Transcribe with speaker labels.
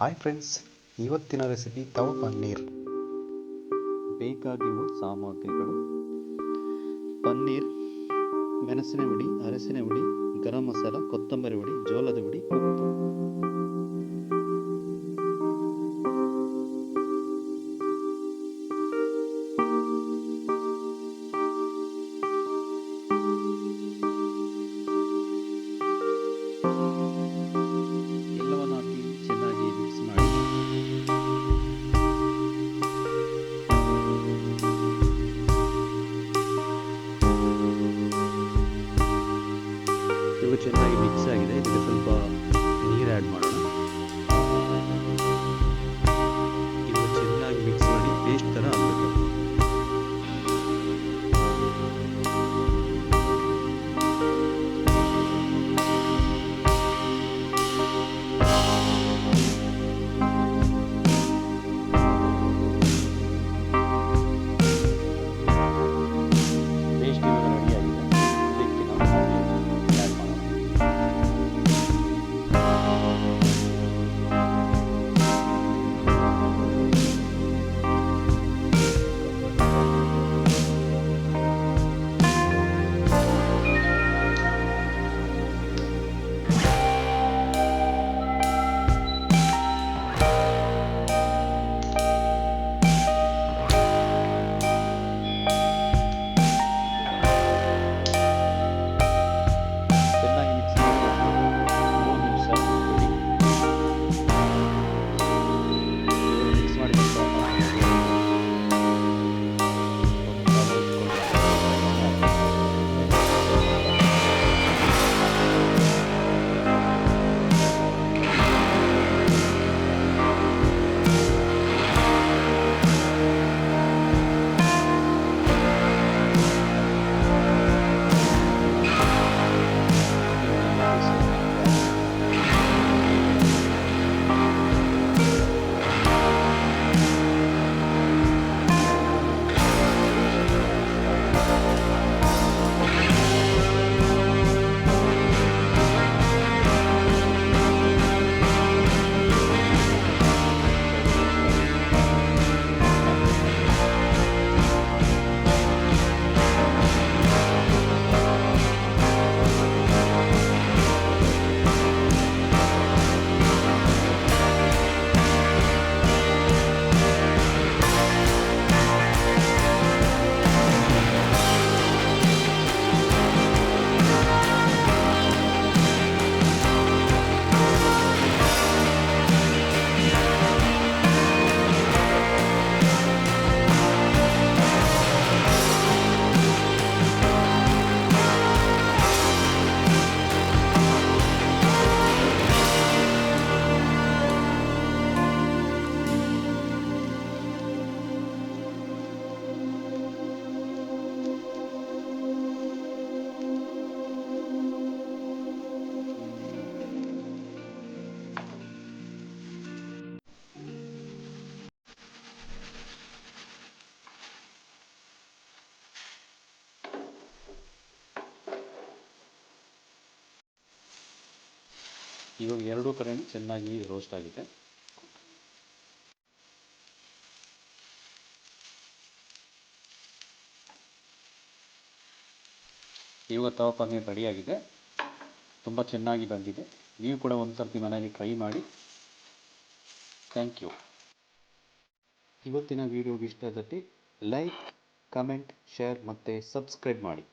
Speaker 1: Hi friends, ಇವತ್ತಿನ recipe ತವಾ ಪನ್ನೀರ್.
Speaker 2: ಬೇಕಾಗಿರುವ ಸಾಮಗ್ರಿಗಳು: ಪನ್ನೀರ್, ಮೆಣಸಿನ ಹುಡಿ, ಅರಸಿನ ಹುಡಿ, ಗರಂ ಮಸಾಲ, ಕೊತ್ತಂಬರಿ ಹುಡಿ, ಜೋಳದ ಹುಡಿ, ಉಪ್ಪು. ಎಲ್ಲವನ್ನು ಹಾಕಿ ಚೆನ್ನಾಗಿ ಮಿಕ್ಸ್ ಮಾಡಿ. ಇವು ಚೆನ್ನಾಗಿ ಮಿಕ್ಸ್ ಆಗಿದೆ. ಇದಕ್ಕೆ ಸ್ವಲ್ಪ ನೀರು ಆ್ಯಡ್ ಮಾಡೋಣ. ಇವು ಚೆನ್ನಾಗಿ ಮಿಕ್ಸ್ ಮಾಡಿ ಪೇಸ್ಟ್ ಥರ ಆಗಬೇಕು. ಪೇಸ್ಟ್ ಇವಾಗ ರೆಡಿ ಆಗಿದೆ. ಇದಕ್ಕೆ ನಾವು ಆ್ಯಡ್ ಮಾಡೋಣ. ಚೆನ್ನಾಗಿ ಮಿಕ್ಸ್ ಮಾಡಿ 3 ನಿಮಿಷ ಬಿಡಿ. ಮಿಕ್ಸ್ ಮಾಡಿ ಇವಾಗ ಎರಡೂ ಕಡೆ ಚೆನ್ನಾಗಿ ರೋಸ್ಟ್ ಆಗಿದೆ. ಇವಾಗ ತವಾ ಪನ್ನೀರ್ ರೆಡಿಯಾಗಿದೆ. ತುಂಬ ಚೆನ್ನಾಗಿ ಬಂದಿದೆ. ನೀವು ಕೂಡ ಒಂದು ಸರ್ತಿ ಮನೆಯಲ್ಲಿ ಟ್ರೈ ಮಾಡಿ. Thank you. ಇವತ್ತಿನ ವಿಡಿಯೋಗೆ ಇಷ್ಟ ಆದಲ್ಲಿ ಲೈಕ್, ಕಮೆಂಟ್, ಶೇರ್ ಮತ್ತು ಸಬ್ಸ್ಕ್ರೈಬ್ ಮಾಡಿ.